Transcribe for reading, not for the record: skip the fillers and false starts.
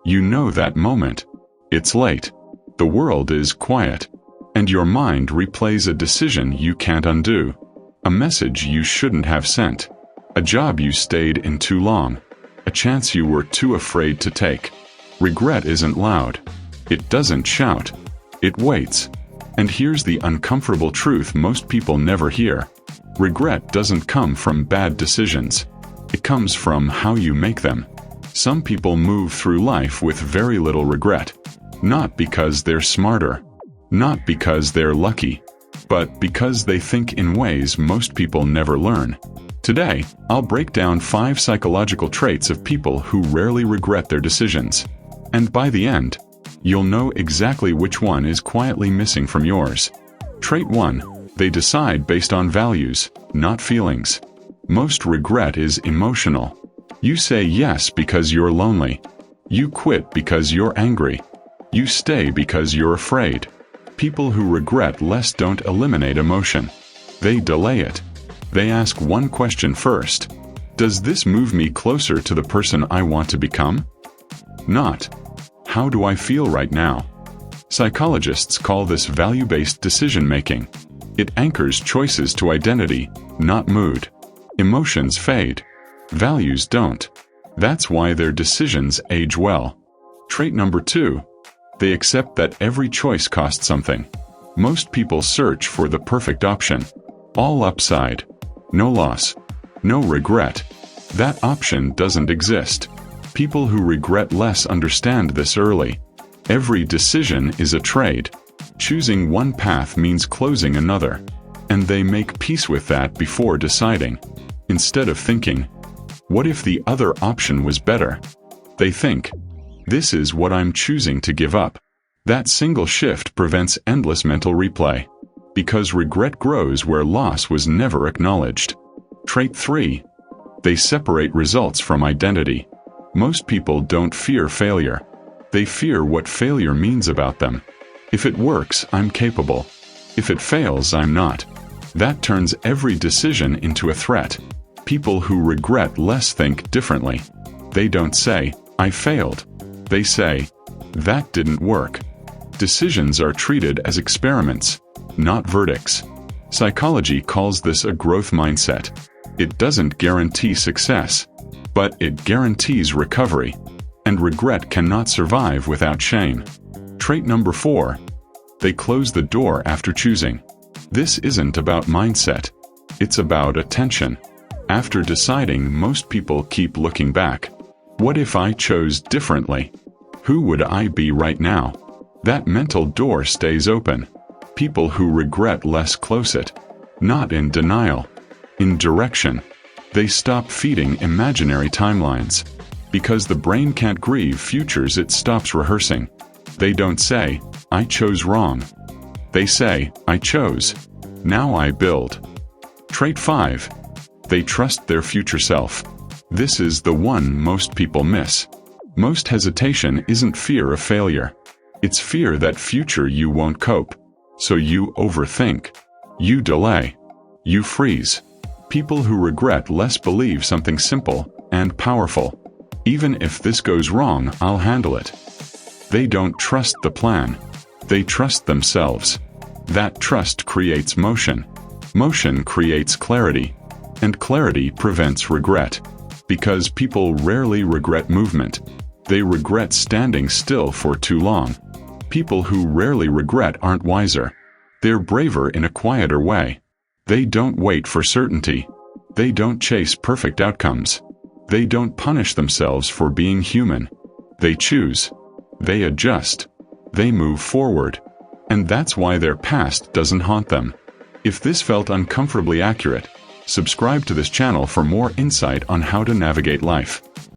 You know that moment. It's late. The world is quiet. And your mind replays a decision you can't undo. A message you shouldn't have sent. A job you stayed in too long. A chance you were too afraid to take. Regret isn't loud. It doesn't shout. It waits. And here's the uncomfortable truth most people never hear. Regret doesn't come from bad decisions. It comes from how you make them. Some people move through life with very little regret. Not because they're smarter. Not because they're lucky. But because they think in ways most people never learn. Today, I'll break down 5 psychological traits of people who rarely regret their decisions. And by the end, you'll know exactly which one is quietly missing from yours. Trait 1. They decide based on values, not feelings. Most regret is emotional. You say yes because you're lonely. You quit because you're angry. You stay because you're afraid. People who regret less don't eliminate emotion. They delay it. They ask one question first. Does this move me closer to the person I want to become? Not, how do I feel right now? Psychologists call this value-based decision-making. It anchors choices to identity, not mood. Emotions fade. Values don't. That's why their decisions age well. Trait number 2. They accept that every choice costs something. Most people search for the perfect option. All upside. No loss. No regret. That option doesn't exist. People who regret less understand this early. Every decision is a trade. Choosing one path means closing another. And they make peace with that before deciding. Instead of thinking, what if the other option was better? They think, this is what I'm choosing to give up. That single shift prevents endless mental replay. Because regret grows where loss was never acknowledged. Trait 3. They separate results from identity. Most people don't fear failure. They fear what failure means about them. If it works, I'm capable. If it fails, I'm not. That turns every decision into a threat. People who regret less think differently. They don't say, I failed. They say, that didn't work. Decisions are treated as experiments, not verdicts. Psychology calls this a growth mindset. It doesn't guarantee success, but it guarantees recovery. And regret cannot survive without shame. Trait number 4. They close the door after choosing. This isn't about mindset. It's about attention. After deciding, most people keep looking back. What if I chose differently? Who would I be right now? That mental door stays open. People who regret less close it. Not in denial. In direction. They stop feeding imaginary timelines. Because the brain can't grieve futures, it stops rehearsing. They don't say, I chose wrong. They say, I chose. Now I build. Trait 5. They trust their future self. This is the one most people miss. Most hesitation isn't fear of failure. It's fear that future you won't cope. So you overthink. You delay. You freeze. People who regret less believe something simple and powerful. Even if this goes wrong, I'll handle it. They don't trust the plan. They trust themselves. That trust creates motion. Motion creates clarity. And clarity prevents regret. Because people rarely regret movement. They regret standing still for too long. People who rarely regret aren't wiser. They're braver in a quieter way. They don't wait for certainty. They don't chase perfect outcomes. They don't punish themselves for being human. They choose. They adjust. They move forward. And that's why their past doesn't haunt them. If this felt uncomfortably accurate, subscribe to this channel for more insight on how to navigate life.